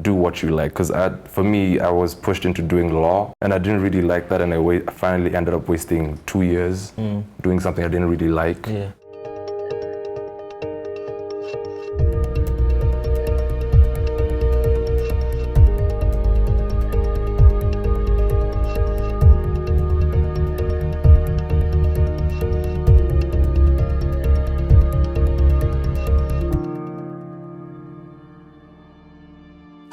do what you like, because for me, I was pushed into doing law, and I didn't really like that, and I finally ended up wasting 2 years doing something I didn't really like. Yeah.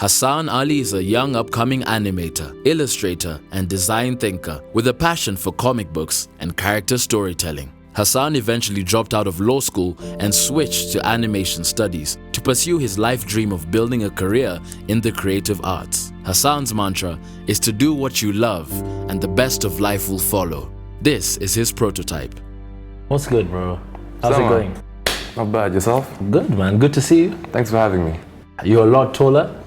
Hassan Ali is a young upcoming animator, illustrator, and design thinker with a passion for comic books and character storytelling. Hassan eventually dropped out of law school and switched to animation studies to pursue his life dream of building a career in the creative arts. Hassan's mantra is to do what you love and the best of life will follow. This is his prototype. What's good, bro? How's it going? Not bad. Yourself? Good, man. Good to see you. Thanks for having me. You're a lot taller.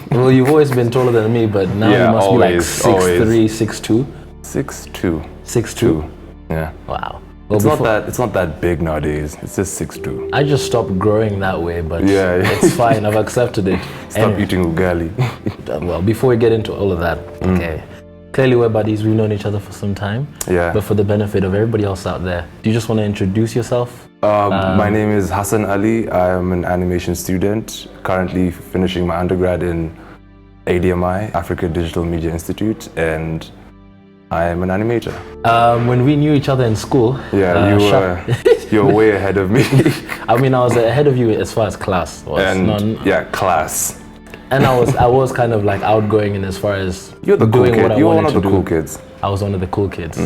Well, you've always been taller than me, but now you must be like 6'3", 6'2". 6'2". 6'2"? Yeah. Wow. Well, it's not that big nowadays. It's just 6'2". I just stopped growing that way, but yeah. It's fine. I've accepted it. Stop eating ugali. Well, before we get into all of that, okay. Clearly we're buddies. We've known each other for some time. Yeah. But for the benefit of everybody else out there, do you just want to introduce yourself? My name is Hassan Ali. I am an animation student, currently finishing my undergrad in ADMI, Africa Digital Media Institute, and I am an animator. When we knew each other in school... Yeah, you're way ahead of me. I mean, I was ahead of you as far as class was. Class. And I was kind of like outgoing in as far as you're the doing cool kid. what I you were wanted one of the to do. cool kids. I was one of the cool kids.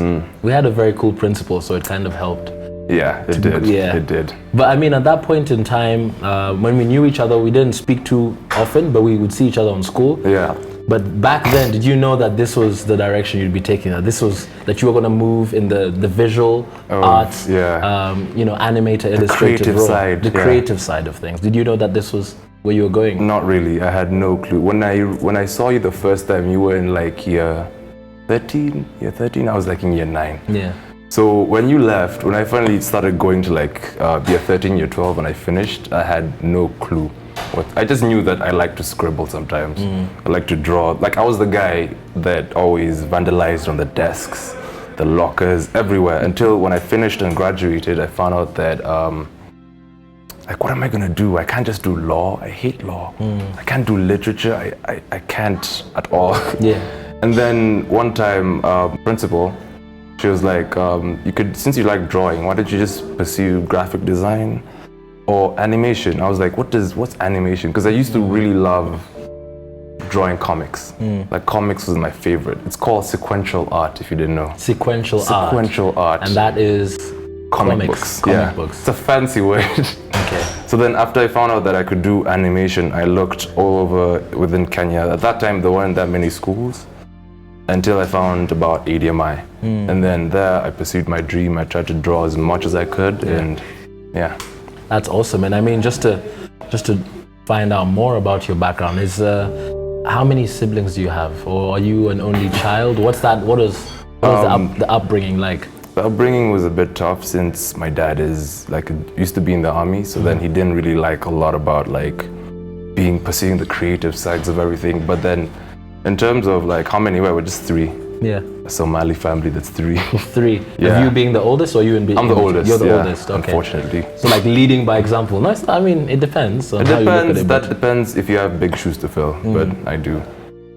We had a very cool principal, so it kind of helped. Yeah, it did. Yeah. It did. But I mean, at that point in time, when we knew each other, we didn't speak too often, but we would see each other on school. Yeah. But back then, did you know that this was the direction you'd be taking? That you were going to move in the visual arts, animator, illustrator role, the creative side of things. Did you know that this was where you were going? Not really. I had no clue. When I saw you the first time, you were in like year 13. Year 13. I was like in year 9. Yeah. So when you left, when I finally started going to like year 13, year 12, when I finished, I had no clue. I just knew that I like to scribble sometimes. I like to draw. Like I was the guy that always vandalized on the desks, the lockers, everywhere. Until when I finished and graduated, I found out that like, what am I gonna do? I can't just do law. I hate law. I can't do literature. I can't at all. Yeah. And then one time, principal, she was like, since you like drawing, why don't you just pursue graphic design or animation? I was like, what's animation? Because I used to really love drawing comics. Like comics was my favorite. It's called sequential art, if you didn't know. Sequential art. And that is comic books. Comic books. It's a fancy word. Okay. So then after I found out that I could do animation, I looked all over within Kenya. At that time, there weren't that many schools, until I found about ADMI. And then there I pursued my dream. I tried to draw as much as I could, and yeah. That's awesome. And I mean, just to find out more about your background, is how many siblings do you have? Or are you an only child? What is the upbringing like? The upbringing was a bit tough since my dad used to be in the army, so then he didn't really like a lot about like pursuing the creative sides of everything. But then in terms of like how many we're just 3. Yeah. A Somali family, that's 3. 3. Yeah. Of you being the oldest, or you in being? I'm the oldest. You're the oldest. Okay. Unfortunately. So like leading by example. No, I mean it depends. On how you look at it, that depends if you have big shoes to fill, but I do.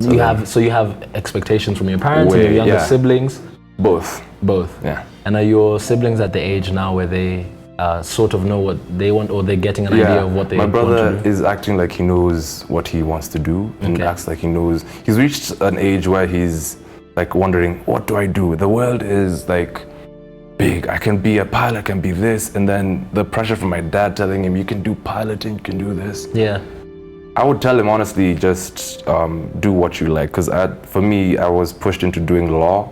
So you have expectations from your parents and your younger siblings? Both. Yeah. And are your siblings at the age now where they sort of know what they want, or they're getting an idea of what they want to do? My brother is acting like he knows what he wants to do, and acts like he knows. He's reached an age where he's like wondering, what do I do? The world is like big. I can be a pilot, I can be this. And then the pressure from my dad telling him, you can do piloting, you can do this. Yeah. I would tell him honestly, just do what you like. Because for me, I was pushed into doing law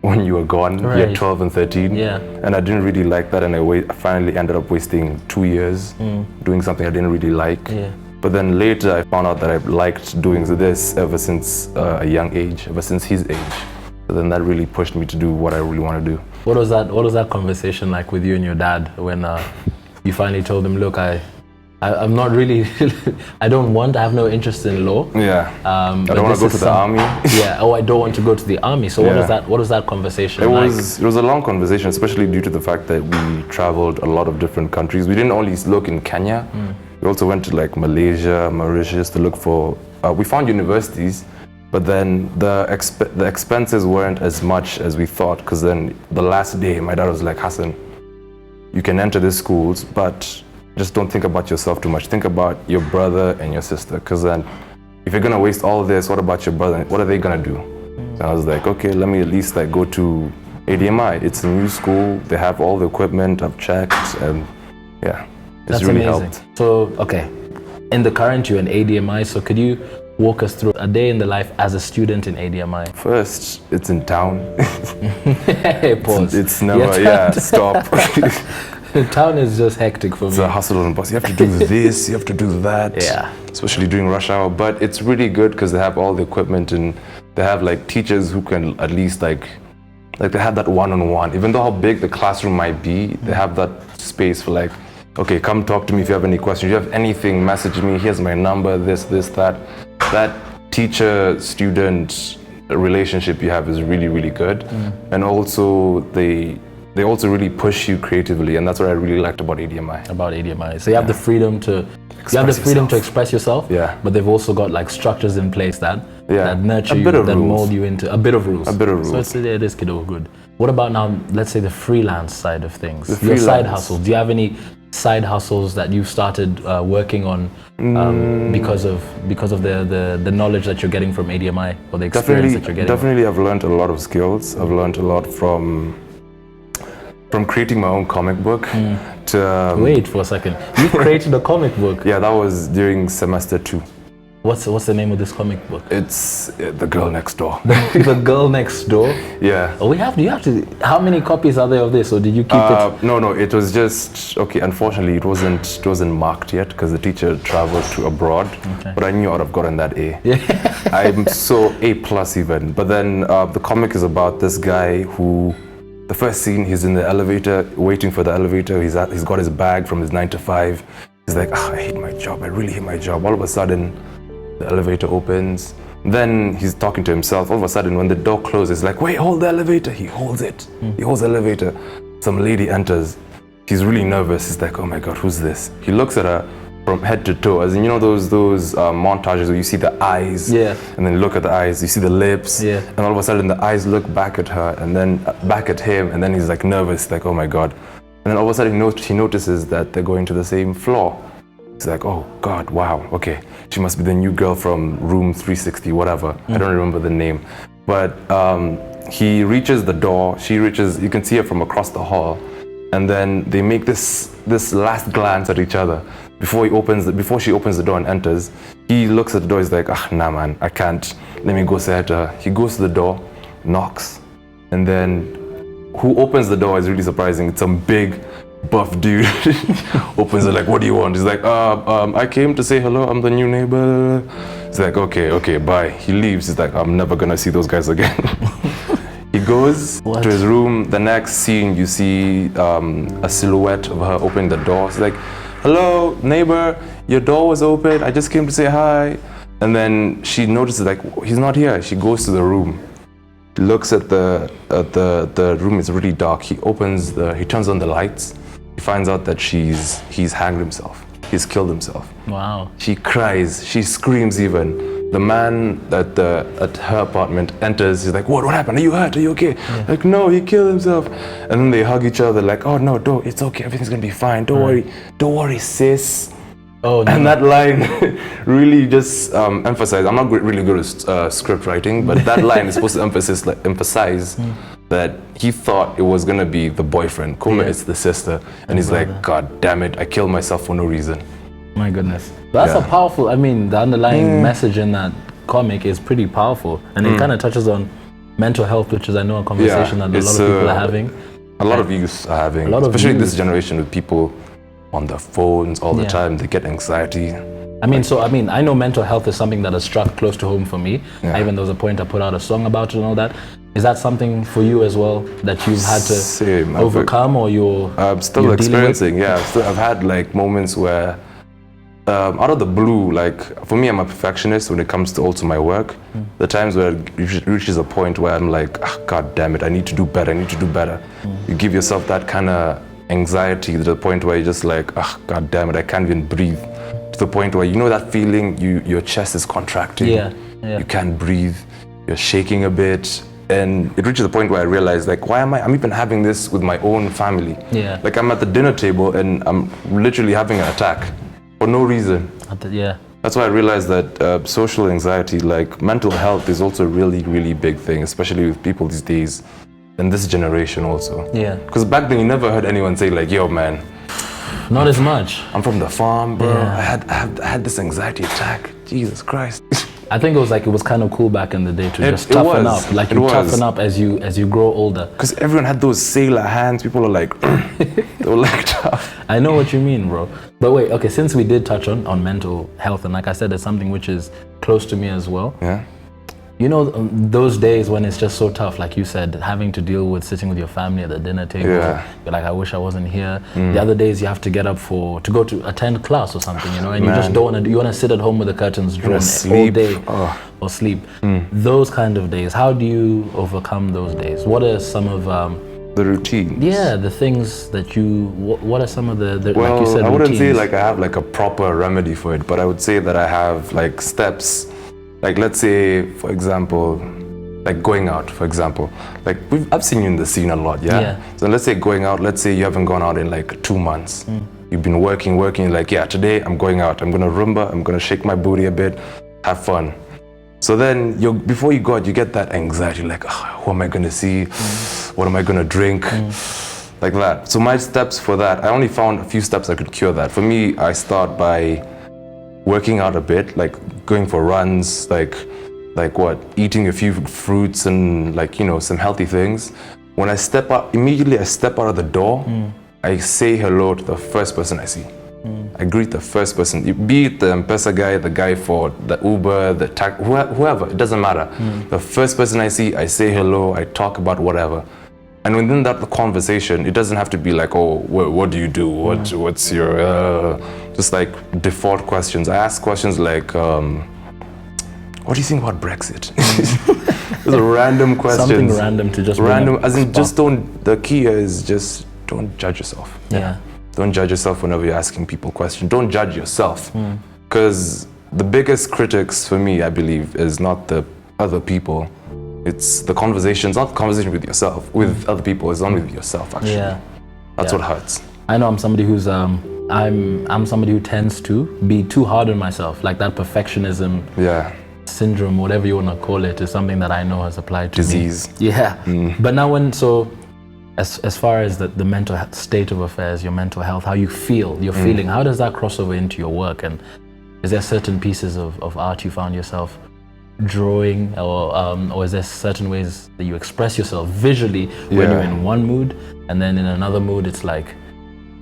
when you were gone, year 12 and 13. Yeah. And I didn't really like that, and I finally ended up wasting 2 years doing something I didn't really like. Yeah. But then later I found out that I liked doing this ever since a young age, ever since his age. So then that really pushed me to do what I really want to do. What was that conversation like with you and your dad when you finally told him, look, I'm not really. I have no interest in law. Yeah. I don't want to go to the army. Yeah. Oh, I don't want to go to the army. So what was that conversation like? It was a long conversation, especially due to the fact that we traveled a lot of different countries. We didn't only look in Kenya. We also went to like Malaysia, Mauritius to look for. We found universities, but then the expenses weren't as much as we thought. Because then the last day, my dad was like, Hassan, you can enter these schools, but just don't think about yourself too much. Think about your brother and your sister, because then if you're gonna waste all this, what about your brother? What are they gonna do? And I was like, okay, let me at least like go to ADMI. It's a new school. They have all the equipment. I've checked, and yeah, it's really helped. So okay, in the current you're in ADMI. So could you walk us through a day in the life as a student in ADMI? First, it's in town. Pause. It's never stop. Town is just hectic for me. It's a hustle and bustle. You have to do this, you have to do that. Yeah. Especially during rush hour. But it's really good because they have all the equipment and they have like teachers who can at least like they have that one-on-one. Even though how big the classroom might be, they have that space for like, okay, come talk to me if you have any questions. If you have anything, message me. Here's my number, this, that. That teacher-student relationship you have is really, really good. And also they also really push you creatively, and that's what I really liked about ADMI. So you have the freedom to express yourself. Yeah. But they've also got like structures in place that nurture you, that mold you into a bit of rules. So it is good. What about now? Let's say the freelance side of things. Your side hustles. Do you have any side hustles that you've started working on because of the knowledge that you're getting from ADMI or the experience that you're getting? Definitely, I've learned a lot of skills. I've learned a lot from creating my own comic book to... Wait for a second. You created a comic book? Yeah, that was during semester 2. What's the name of this comic book? It's The Girl Next Door. The Girl Next Door? Yeah. Oh, do you have to... How many copies are there of this, or did you keep it? No, it was just... Okay, unfortunately, it wasn't marked yet because the teacher traveled to abroad. Okay. But I knew I would have gotten that A. Yeah. I'm so A+ even. But then the comic is about this guy who... The first scene, he's in the elevator, waiting for the elevator. He's got his bag from his 9 to 5. He's like, I hate my job. I really hate my job. All of a sudden, the elevator opens. Then he's talking to himself. All of a sudden, when the door closes, he's like, wait, hold the elevator. He holds it. He holds the elevator. Some lady enters. He's really nervous. He's like, oh my God, who's this? He looks at her from head to toe, as in, you know those montages where you see the eyes, and then you look at the eyes, you see the lips, and all of a sudden the eyes look back at her, and then back at him, and then he's like nervous, like, oh my God. And then all of a sudden he notices that they're going to the same floor. He's like, oh God, wow, okay, she must be the new girl from room 360, whatever. I don't remember the name. But he reaches the door, you can see her from across the hall, and then they make this last glance at each other. Before she opens the door and enters, he looks at the door, he's like, nah man, I can't. Let me go say hi to her. He goes to the door, knocks, and then who opens the door is really surprising. It's some big, buff dude. Opens it like, what do you want? He's like, I came to say hello, I'm the new neighbor. He's like, okay, bye. He leaves, he's like, I'm never gonna see those guys again. He goes to his room. The next scene, you see a silhouette of her opening the door. She's like, hello, neighbor, your door was open. I just came to say hi. And then she notices like, he's not here. She goes to the room, looks at the room is really dark. He turns on the lights. He finds out that he's hanged himself. He's killed himself. Wow. She cries, she screams even. The man at her apartment enters. He's like, what happened? Are you hurt? Are you okay? Yeah. Like, no, he killed himself. And then they hug each other like, oh no, it's okay. Everything's gonna be fine. Don't worry, sis. Oh, no. And that line really just emphasized. I'm not really good at script writing, but that line is supposed to emphasize that he thought it was gonna be the boyfriend. Kuma is the sister, and he's like, God damn it, I killed myself for no reason. My goodness. That's a powerful, the underlying message in that comic is pretty powerful. And it kind of touches on mental health, which is, I know, a conversation that a lot of people are having. A lot of youth are having, especially this generation with people on their phones all the time. They get anxiety. I know mental health is something that has struck close to home for me. Even there was a point I put out a song about it and all that. Is that something for you as well that you've had to overcome, or you're still experiencing? Yeah, I've had like moments where out of the blue, like for me, I'm a perfectionist when it comes to also my work. The times where it reaches a point where I'm like, God damn it, I need to do better, You give yourself that kind of anxiety to the point where you're just like, God damn it, I can't even breathe. To the point where, you know that feeling, your chest is contracting, you can't breathe, you're shaking a bit. And it reaches a point where I realize, like, why I'm even having this with my own family. Like, I'm at the dinner table and I'm literally having an attack for no reason. That's why I realized that social anxiety, like mental health, is also a really, really big thing, especially with people these days, and this generation also. Because back then you never heard anyone say like, yo man, not as much. I'm from the farm, bro. I had this anxiety attack. Jesus Christ. I think it was kind of cool back in the day to just toughen up. Like you toughen up as you grow older. Because everyone had those sailor hands. People are like, they were like tough. I know what you mean, bro. But wait, okay, since we did touch on mental health, and like I said, it's something which is close to me as well. You know, those days when it's just so tough, like you said, having to deal with sitting with your family at the dinner table. You're like, I wish I wasn't here. The other days you have to get up to go to attend class or something, you know, and you just don't want to, you want to sit at home with the curtains drawn all day or sleep. Those kind of days, how do you overcome those days? What are some of the routines? The things that what are some of the well, like you said, I wouldn't routines? say like I have like a proper remedy for it, but I would say that I have like steps. Like let's say, for example, like going out, for example. Like I've seen you in the scene a lot, So let's say going out, let's say you haven't gone out in like 2 months. You've been working, like, today I'm going out. I'm gonna Roomba, I'm gonna shake my booty a bit, have fun. So then before you go out, you get that anxiety, like, who am I gonna see? What am I gonna drink? Like that. So my steps for that, I only found a few steps that could cure that. For me, I start by working out a bit, like going for runs, like eating a few fruits and like, you know, some healthy things. When I step out, immediately I step out of the door, I say hello to the first person I see. I greet the first person, be it the M-Pesa guy, the guy for the Uber, the taxi, whoever, it doesn't matter. The first person I see, I say hello, I talk about whatever. And within that conversation, it doesn't have to be like, oh, what do you do? What's your, just like default questions. I ask questions like, what do you think about Brexit? It's a random question. Something random to just random, as in just don't, the key is just don't judge yourself. Don't judge yourself whenever you're asking people questions. Don't judge yourself. Because the biggest critics for me, I believe, is not the other people. It's the conversations, not the conversation with yourself, with other people, it's on with yourself actually. That's what hurts. I know I'm somebody who's, I'm somebody who tends to be too hard on myself, like that perfectionism syndrome, whatever you want to call it, is something that I know has applied to disease. Me. But now as far as the mental state of affairs, your mental health, how you feel, your feeling, how does that cross over into your work? And is there certain pieces of art you found yourself drawing, or is there certain ways that you express yourself visually when you're in one mood, and then in another mood it's like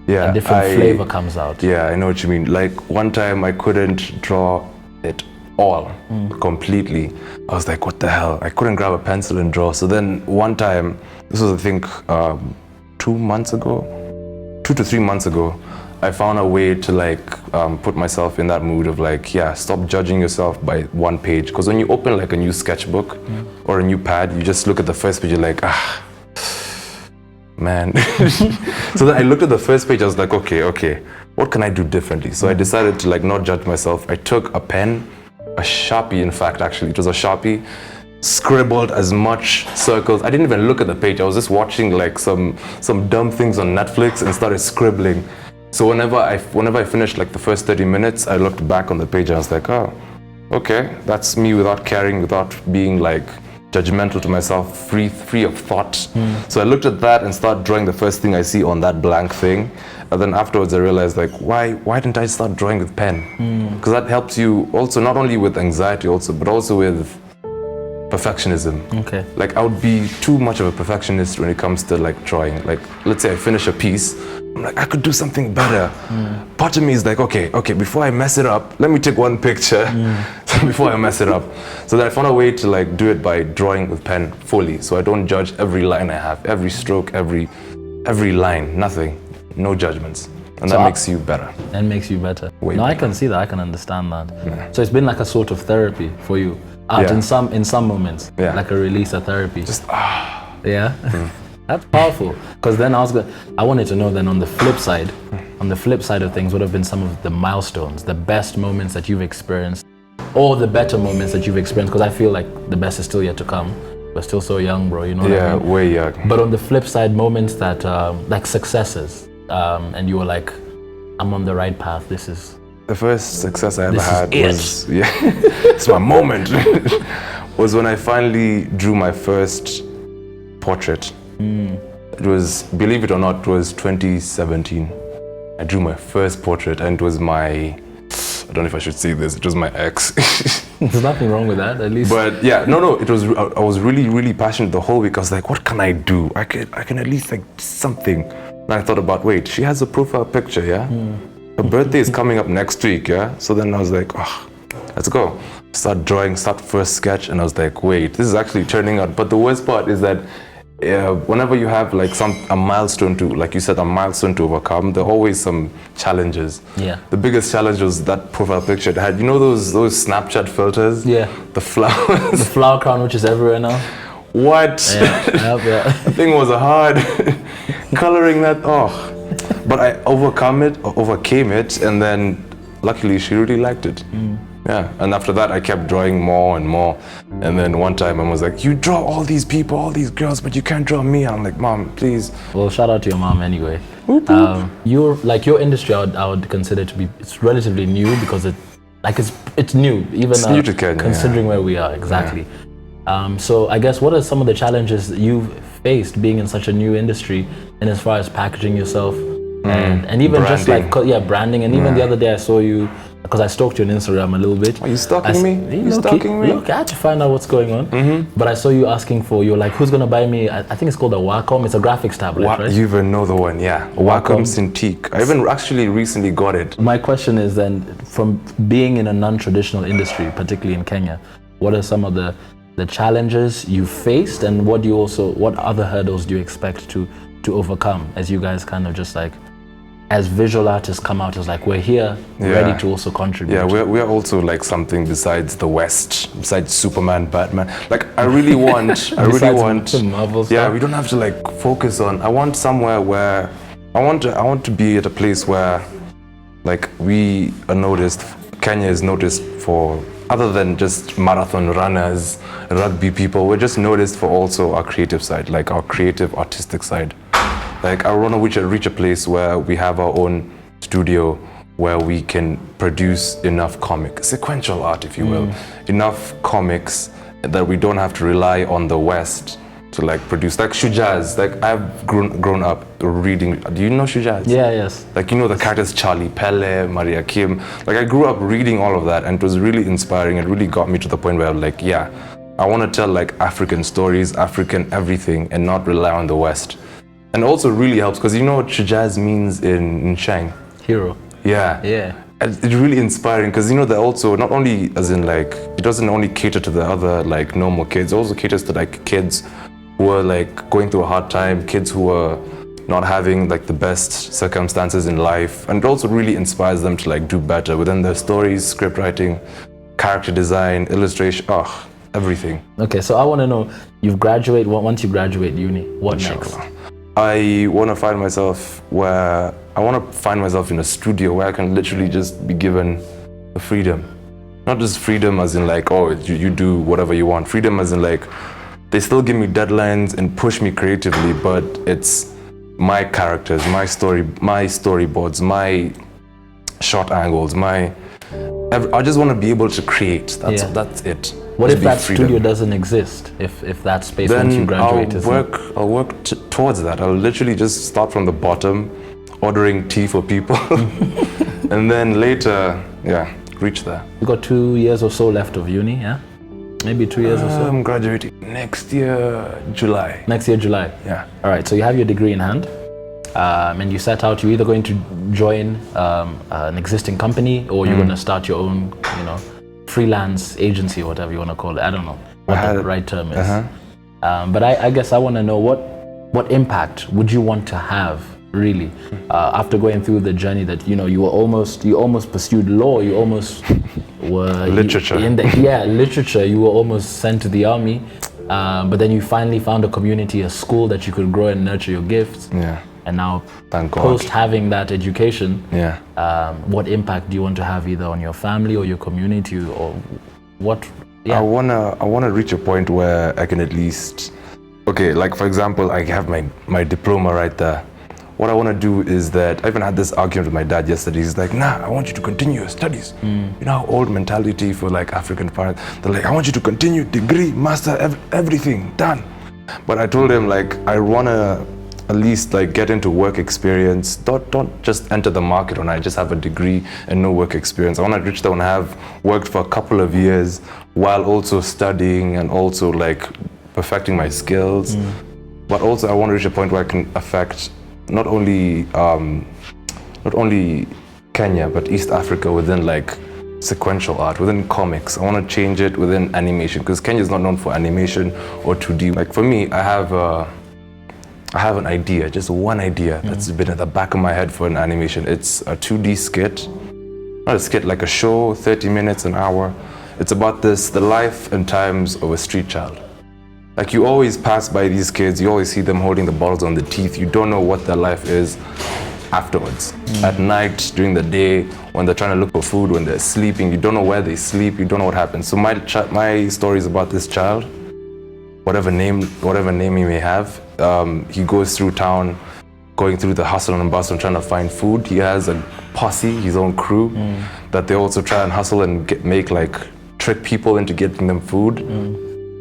a different flavor comes out? I know what you mean. Like one time I couldn't draw it all completely. I was like, what the hell? I couldn't grab a pencil and draw. So then one time, this was I think 2 to 3 months ago, I found a way to like put myself in that mood of like, stop judging yourself by one page. Because when you open like a new sketchbook or a new pad, you just look at the first page, you're like, man. So then I looked at the first page, I was like, okay, what can I do differently? So I decided to like not judge myself. I took a pen, a Sharpie, in fact, actually, it was a Sharpie, scribbled as much circles. I didn't even look at the page. I was just watching like some dumb things on Netflix and started scribbling. So whenever I finished like the first 30 minutes, I looked back on the page and I was like, oh, okay, that's me without caring, without being like judgmental to myself, free of thought. So I looked at that and started drawing the first thing I see on that blank thing. And then afterwards I realized like, why didn't I start drawing with pen? Because that helps you also, not only with anxiety also, but also with perfectionism. Like I would be too much of a perfectionist when it comes to like drawing. Like let's say I finish a piece, I'm like, I could do something better. Part of me is like, okay, before I mess it up, let me take one picture before I mess it up. So that I found a way to like do it by drawing with pen fully. So I don't judge every line I have, every stroke, every line, nothing, no judgments. And that makes you better. That makes you better. Way no, better. I can see that. I can understand that. Yeah. So it's been like a sort of therapy for you. Art in some moments. Yeah. Like a release of therapy. Just Yeah. That's powerful. Because then I wanted to know then on the flip side, of things, what have been some of the milestones, the best moments that you've experienced, or the better moments that you've experienced? Because I feel like the best is still yet to come. We're still so young, bro. You know what I mean? Yeah, way young. But on the flip side, moments that like successes, and you were like, I'm on the right path. This is the first success I ever had was it's my moment. Was when I finally drew my first portrait. It was, believe it or not, it was 2017. I drew my first portrait, and it was I don't know if I should say this, it was my ex. There's nothing wrong with that, at least. But yeah, no, it was, I was really, really passionate the whole week. I was like, what can I do? I can at least like something. And I thought about, wait, she has a profile picture, yeah? Her birthday is coming up next week, yeah? So then I was like, let's go. Start drawing, start first sketch, and I was like, wait, this is actually turning out. But the worst part is that whenever you have like a milestone to, like you said, a milestone to overcome, there are always some challenges. Yeah. The biggest challenge was that profile picture. It had, you know, those Snapchat filters? Yeah. The flowers. The flower crown, which is everywhere now. What? Yeah. The thing was hard. Coloring that, But I overcame it, and then luckily she really liked it. Yeah, and after that I kept drawing more and more. And then one time I was like, you draw all these people, all these girls, but you can't draw me. And I'm like, Mom, please. Well, shout out to your mom anyway. Your industry, I would consider to be, it's relatively new because it's new, even it's new to Kenya, considering where we are, exactly. Yeah. So I guess what are some of the challenges that you've faced being in such a new industry, and as far as packaging yourself and even branding. Just like branding, and even the other day I saw you, because I stalked you on Instagram a little bit. Are you stalking me? You stalking me? Look, I had to find out what's going on. But I saw you asking you're like, who's gonna buy me? I think it's called a Wacom. It's a graphics tablet, right? You even know the one, yeah. Wacom Cintiq. I even actually recently got it. My question is then, from being in a non-traditional industry, particularly in Kenya, what are some of the challenges you faced, and what other hurdles do you expect to overcome as you guys kind of just like, as visual artists come out as like, we're here, ready to also contribute? Yeah, we're also like something besides the West, besides Superman, Batman. Like I really want Marvel stuff. Yeah, we don't have to like focus on, I want somewhere where, I want to be at a place where like we are noticed, Kenya is noticed for, other than just marathon runners, rugby people, we're just noticed for also our creative side, like our creative artistic side. Like I want to reach a place where we have our own studio, where we can produce enough sequential art, if you will, enough comics that we don't have to rely on the West to like produce. Like Shujaz, like I've grown up reading. Do you know Shujaz? Yeah, yes. Like, you know, the characters Charlie, Pele, Maria Kim. Like I grew up reading all of that, and it was really inspiring. It really got me to the point where I'm like, yeah, I want to tell like African stories, African everything, and not rely on the West. And also really helps because you know what Shujaz means in Shang? Hero. Yeah. Yeah. It's really inspiring because you know they're also not only as in like, it doesn't only cater to the other like normal kids, it also caters to like kids who are like going through a hard time, kids who are not having like the best circumstances in life, and it also really inspires them to like do better within their stories, script writing, character design, illustration, everything. Okay, so I want to know, once you graduate uni, what next? I want to find myself in a studio where I can literally just be given the freedom. Not just freedom as in like, you do whatever you want. Freedom as in like, they still give me deadlines and push me creatively, but it's my characters, my storyboards, my shot angles, I just want to be able to create. That's it. What if that studio doesn't exist? If that space once you graduate is I'll work towards that. I'll literally just start from the bottom, ordering tea for people, and then later, reach there. You got 2 years or so left of uni, yeah? Maybe 2 years or so. I'm graduating next year, July. Next year, July. Yeah. All right. So you have your degree in hand, and you set out. You're either going to join an existing company, or you're going to start your own, freelance agency or whatever you want to call it. I don't know what the right term is. But I guess I want to know what impact would you want to have really. After going through the journey that, you almost pursued law, you almost were... Literature. Literature. You were almost sent to the army, but then you finally found a community, a school that you could grow and nurture your gifts. Yeah. And now, thank God, post having that education, yeah, what impact do you want to have either on your family or your community, or what? Yeah. I wanna reach a point where I can at least, okay, like for example, I have my diploma right there. What I want to do is that I even had this argument with my dad yesterday. He's like, nah, I want you to continue your studies. You know how old mentality for like African parents, they're like, I want you to continue, degree, master, everything, done. But I told him, like, I want to at least like get into work experience. Don't just enter the market when I just have a degree and no work experience. I want to reach there and have worked for a couple of years while also studying and also like perfecting my skills. But also I want to reach a point where I can affect not only Kenya but East Africa within like sequential art, within comics. I want to change it within animation, because Kenya is not known for animation or 2D. Like for me, I have an idea, just one idea that's been at the back of my head for an animation. It's a 2D skit, not a skit, like a show, 30 minutes, an hour. It's about the life and times of a street child. Like you always pass by these kids, you always see them holding the bottles on the teeth. You don't know what their life is afterwards. At night, during the day, when they're trying to look for food, when they're sleeping, you don't know where they sleep, you don't know what happens. So my story is about this child, whatever name he may have. He goes through town, going through the hustle and bustle, trying to find food. He has a posse, his own crew, that they also try and hustle and trick people into getting them food.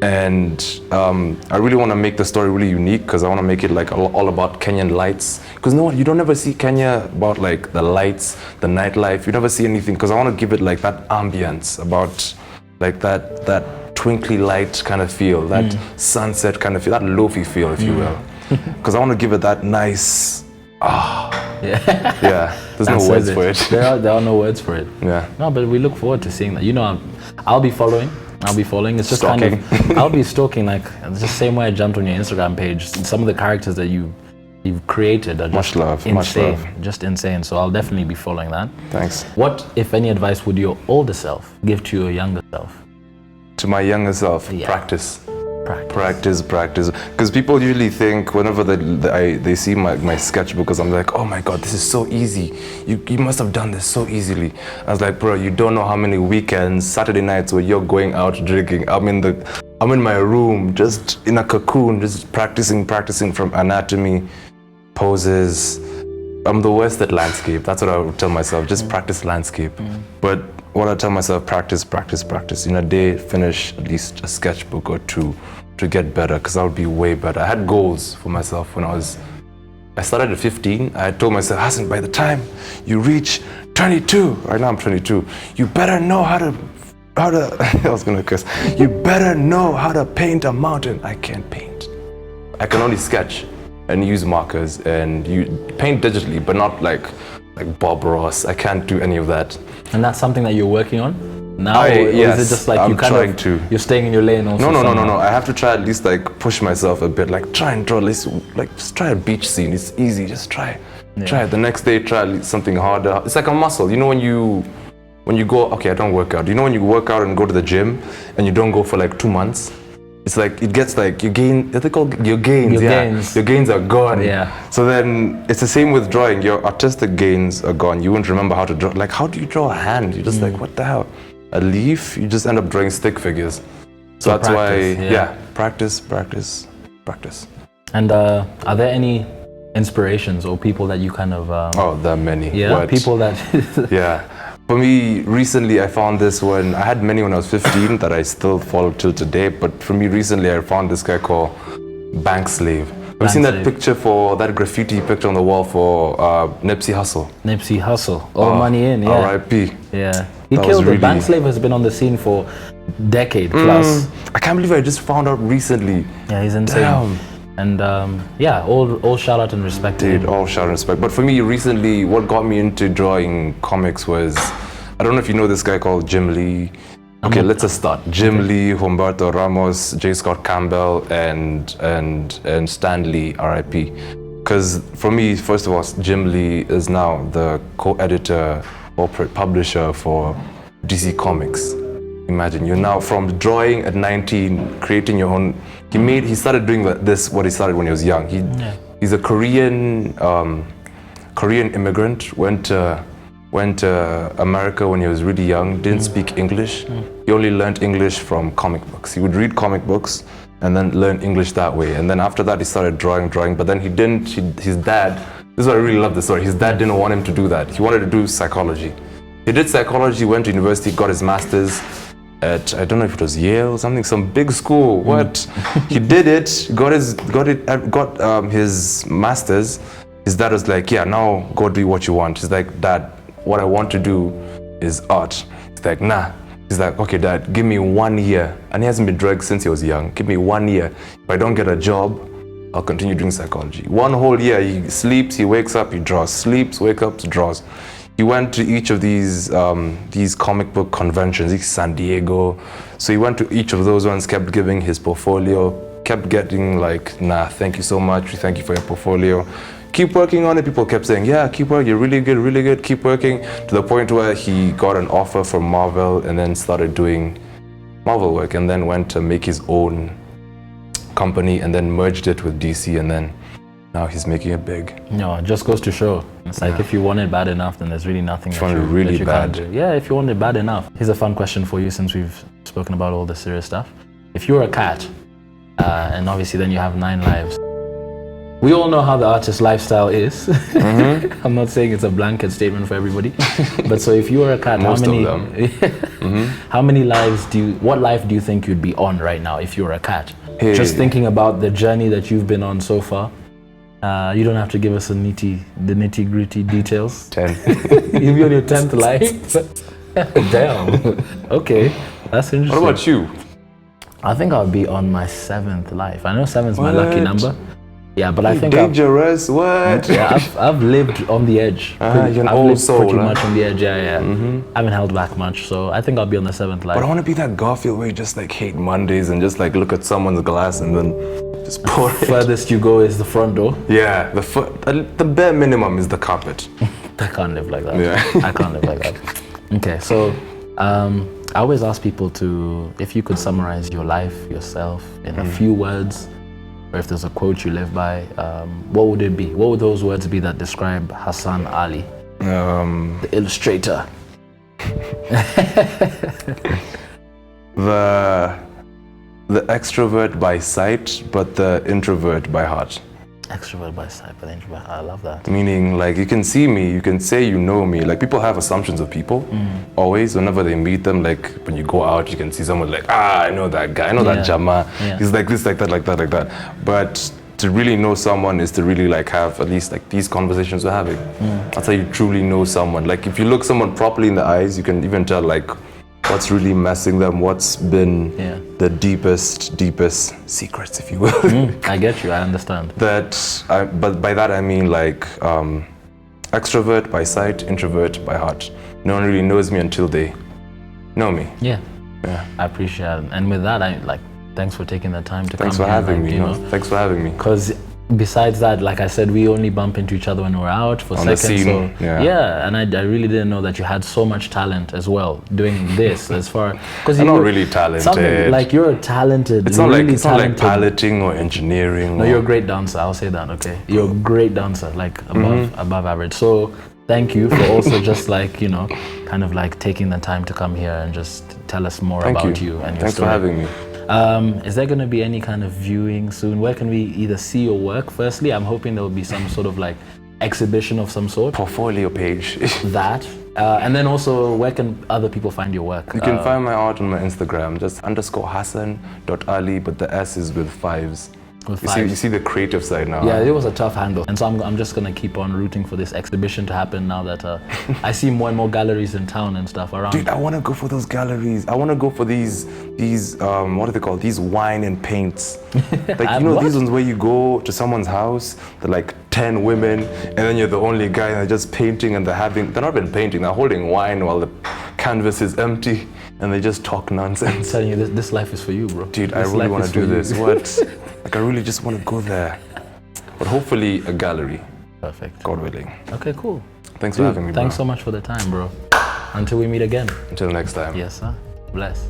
And I really want to make the story really unique, because I want to make it like all about Kenyan lights. Because you don't ever see Kenya about like the lights, the nightlife. You never see anything, because I want to give it like that ambience, about like that twinkly light kind of feel, that sunset kind of feel, that lofi feel, if you will. Because I want to give it that nice, there's no words for it. There are no words for it. Yeah. No, but we look forward to seeing that. I'll be following. It's just stalking. I'll be stalking, like it's the same way I jumped on your Instagram page. Some of the characters that you've created are just insane. Just insane. So I'll definitely be following that. Thanks. What, if any, advice would your older self give to your younger self? To my younger self, practice. Because people usually think, whenever they see my sketchbook, because I'm like, oh my God, this is so easy. You must have done this so easily. I was like, bro, you don't know how many weekends, Saturday nights where you're going out drinking. I'm in my room, just in a cocoon, just practicing from anatomy, poses. I'm the worst at landscape. That's what I would tell myself, just practice landscape. But what I tell myself, practice. In a day, finish at least a sketchbook or two to get better, because I would be way better. I had goals for myself when I started at 15. I told myself, Hassan, by the time you reach 22, right now I'm 22, you better know how to I was gonna curse. You better know how to paint a mountain. I can't paint. I can only sketch and use markers and you paint digitally, but not like Bob Ross. I can't do any of that. And that's something that you're working on now? Or yes, is it just like you're staying in your lane also? No. I have to try at least like push myself a bit, like try and draw, just try a beach scene. It's easy, just try. Try it. The next day, try something harder. It's like a muscle. You know when you go, okay, I don't work out. You know when you work out and go to the gym and you don't go for like 2 months? It's like, it gets like, you gain, what they call your gains, Your gains are gone. Yeah. So then, it's the same with drawing. Your artistic gains are gone. You won't remember how to draw. Like, how do you draw a hand? You're just like, what the hell? A leaf? You just end up drawing stick figures. So that's practice, practice, practice. And are there any inspirations or people that you kind of... there are many. Yeah, people that... Yeah. For me, recently I found this one. I had many when I was 15 that I still follow till today, but for me recently I found this guy called Bank Slave. Have you seen that picture for that graffiti picture on the wall for Nipsey Hussle? Nipsey Hussle. All money in, yeah. R.I.P. Yeah. He killed it. Bank Slave has been on the scene for decade plus. I can't believe I just found out recently. Yeah, he's insane. Damn. And all shout out and respect to him. All shout out and respect. But for me, recently, what got me into drawing comics was, I don't know if you know this guy called Jim Lee. Okay, let's just start. Jim Lee, Humberto Ramos, J. Scott Campbell, and Stan Lee, R.I.P. Because for me, first of all, Jim Lee is now the co-editor or publisher for DC Comics. Imagine, you're now from drawing at 19, creating your own. He started doing what he started when he was young. He's a Korean immigrant, went to America when he was really young, didn't speak English. He only learned English from comic books. He would read comic books and then learn English that way. And then after that, he started drawing, but then his dad, this is why I really love the story, his dad didn't want him to do that. He wanted to do psychology. He did psychology, went to university, got his master's at, I don't know if it was Yale or something, some big school. He did it, got his master's. His dad was like, yeah, now go do what you want. He's like, Dad, what I want to do is art. He's like, nah. He's like, okay, Dad, give me 1 year. And he hasn't been drawing since he was young. Give me 1 year. If I don't get a job, I'll continue doing psychology. 1 whole year, he sleeps, he wakes up, he draws. Sleeps, wakes up, draws. He went to each of these comic book conventions, San Diego. So he went to each of those ones, kept giving his portfolio, kept getting like, nah, thank you so much, we thank you for your portfolio. Keep working on it. People kept saying, yeah, keep working, you're really good, keep working. To the point where he got an offer from Marvel and then started doing Marvel work and then went to make his own company and then merged it with DC and then now he's making it big. No, it just goes to show. It's like if you want it bad enough, then there's really nothing that you can't do. Yeah, if you want it bad enough. Here's a fun question for you since we've spoken about all the serious stuff. If you're a cat, and obviously then you have 9 lives, we all know how the artist's lifestyle is. I'm not saying it's a blanket statement for everybody, but so if you were a cat, how many lives what life do you think you'd be on right now if you were a cat? Hey. Just thinking about the journey that you've been on so far. You don't have to give us the nitty gritty details. 10. You'll be on your 10th life? Damn. Okay, that's interesting. What about you? I think I'll be on my 7th life. I know 7's my lucky number. Yeah, but I think dangerous. What? Yeah, I've lived on the edge. You're an old soul. Pretty much on the edge. Yeah. I haven't held back much, so I think I'll be on the 7th life. But I want to be that Garfield where you just like hate Mondays and just like look at someone's glass and then just pour it. Furthest you go is the front door. Yeah, the bare minimum is the carpet. I can't live like that. Yeah. I can't live like that. Okay, so I always ask people to, if you could summarize your life, yourself in a few words. Or if there's a quote you live by, what would it be? What would those words be that describe Hassan Ali, the illustrator? The extrovert by sight, but the introvert by heart. Extrovert by sight, but introvert. I love that. Meaning, like, you can see me, you can say you know me. Like, people have assumptions of people. Always, whenever they meet them, like when you go out, you can see someone like, I know that guy, I know that Jama. Yeah. He's like this, like that, like that, like that. But to really know someone is to really like have at least like these conversations we're having. That's how you truly know someone. Like, if you look someone properly in the eyes, you can even tell like what's really messing them, what's been the deepest secrets, if you will. I get you, I understand. But by that I mean like extrovert by sight, introvert by heart. No one really knows me until they know me. Yeah. I appreciate it. And with that, thanks for taking the time to come here. Thanks for having me. Thanks for having me. Because besides that, like I said, we only bump into each other when we're out for seconds. So and I really didn't know that you had so much talent as well doing this. As far because I'm not really talented. Like you're talented. It's not like piloting or engineering. No, you're a great dancer. I'll say that. Okay, you're a great dancer, like above average. So thank you for also just kind of like taking the time to come here and just tell us more about you and your story. Thanks for having me. Is there going to be any kind of viewing soon? Where can we either see your work? Firstly, I'm hoping there will be some sort of like exhibition of some sort. Portfolio page. That. And then also, where can other people find your work? You can find my art on my Instagram, just _Hassan.Ali, but the S is with 5s. You see the creative side now. Yeah, it was a tough handle. And so I'm just going to keep on rooting for this exhibition to happen now that I see more and more galleries in town and stuff around. Dude, I want to go for those galleries. I want to go for these what are they called? These wine and paints. Like, these ones where you go to someone's house, they're like 10 women, and then you're the only guy and they're just painting and they're not even painting, they're holding wine while the canvas is empty and they just talk nonsense. I'm telling you, this life is for you, bro. Dude, I really want to do this. What? Like, I really just want to go there. But hopefully a gallery. Perfect. God willing. Okay, cool. Thanks for having me, bro. Thanks so much for the time, bro. Until we meet again. Until next time. Yes, sir. Bless.